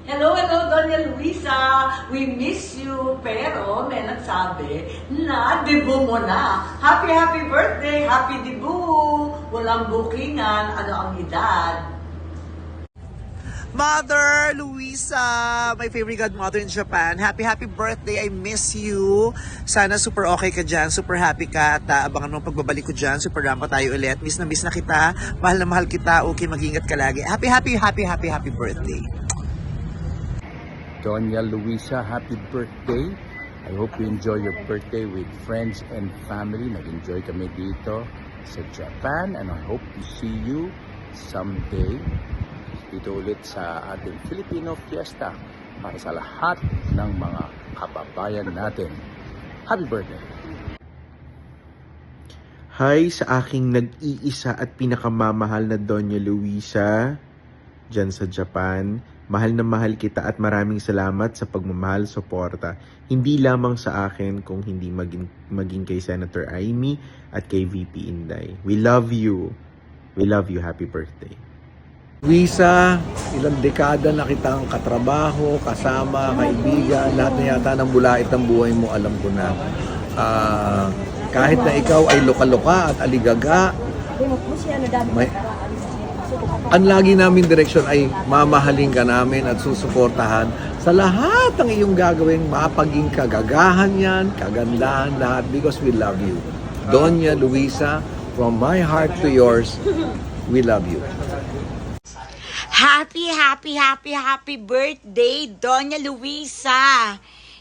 Hello, hello, Doña Luisa. We miss you. Pero may nagsabi na debut mo na. Happy, happy birthday. Happy debut. Walang bookingan. Ano ang edad? Mother Luisa, my favorite godmother in Japan. Happy, happy birthday. I miss you. Sana super okay ka dyan. Super happy ka. At abangan mo ang pagbabalik ko dyan. Super rampa tayo ulit. Miss na kita. Mahal na mahal kita. Okay, mag-ingat ka lagi. Happy, happy, happy, happy, happy birthday. Doña Luisa, happy birthday. I hope you enjoy your birthday with friends and family. Nag-enjoy kami dito sa Japan and I hope to see you someday dito ulit sa ating Filipino Fiesta para sa lahat ng mga kababayan natin. Happy birthday! Hi sa aking nag-iisa at pinakamamahal na Doña Luisa dyan sa Japan. Mahal na mahal kita at maraming salamat sa pagmamahal, suporta. Hindi lamang sa akin kung hindi maging kay Senator Amy at kay VP Inday. We love you. We love you. Happy birthday. Luisa, ilang dekada na kitang katrabaho, kasama, kaibigan, lahat na yata ng bulait ng buhay mo, alam ko na. Kahit na ikaw ay loka-loka at aligaga, ang lagi namin direksyon ay mamahalin ka namin at susuportahan sa lahat ng iyong gagawin, mapaging kagagahan yan, kagandahan lahat, because we love you. Doña Luisa, from my heart to yours, we love you. Happy, happy, happy, happy birthday, Doña Luisa!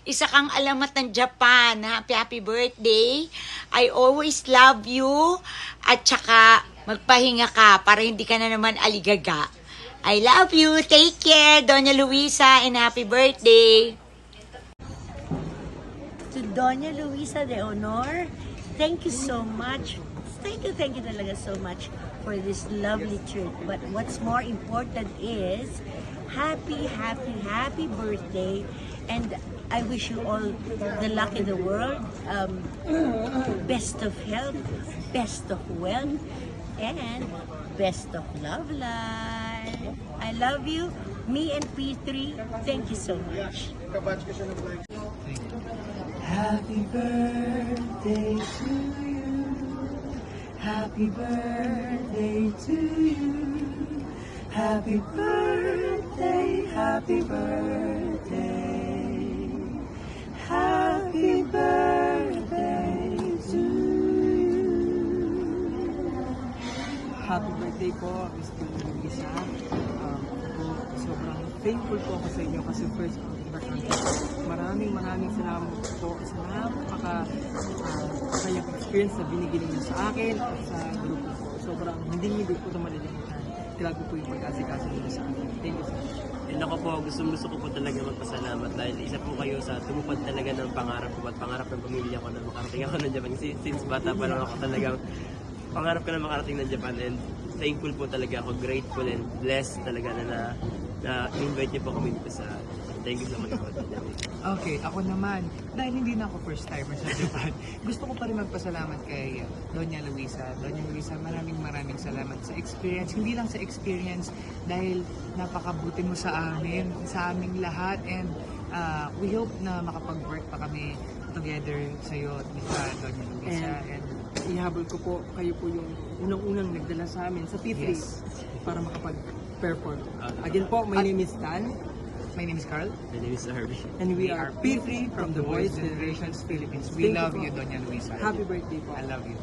Isa kang alamat ng Japan. Happy, happy birthday. I always love you. At saka, magpahinga ka para hindi ka na naman aligaga. I love you. Take care, Doña Luisa, and happy birthday. To Doña Luisa de Honor, thank you so much. Thank you talaga so much for this lovely treat. But what's more important is happy, happy, happy birthday. And I wish you all the luck in the world. Best of health, best of wealth, and best of love life. I love you. Me and P3, thank you so much. Happy birthday to you. Happy birthday to you. Happy birthday, happy birthday. Happy birthday to you. Happy birthday po, Mr. Luisa. Sobrang thankful po ako sa inyo kasi first maraming salamat po sa napakayang experience na binigyan niyo sa akin at sa grupo po. Sobrang hindi ko ito malilimutan. Grabe po yung pag-asikaso niyo sa akin. Thank you so much. And ako po, gusto ko po talaga magpasalamat dahil isa po kayo sa tumupad talaga ng pangarap ko at pangarap ng pamilya ko na makarating ako ng Japan. Since bata pa lang ako talagang pangarap ko na makarating ng Japan and thankful po talaga ako, grateful and blessed talaga na invite niyo po kami dito sa thank you so much po. Okay, ako naman, dahil hindi na ako first timer sa Japan, gusto ko pa rin magpasalamat kay Doña Luisa. Doña Luisa, maraming salamat sa experience. Hindi lang sa experience, dahil napakabuti mo sa aming lahat. And we hope na makapag-work pa kami together sa'yo at Doña Luisa. And ihabol ko po, kayo po yung unang-unang nagdala sa amin sa P3 para makapag-perform. Again po, my name is Stan. My name is Carl. My name is Harvey. And we are P3 from The Voice Generations Philippines. We love you, Doña Luisa. Happy birthday po. I love you.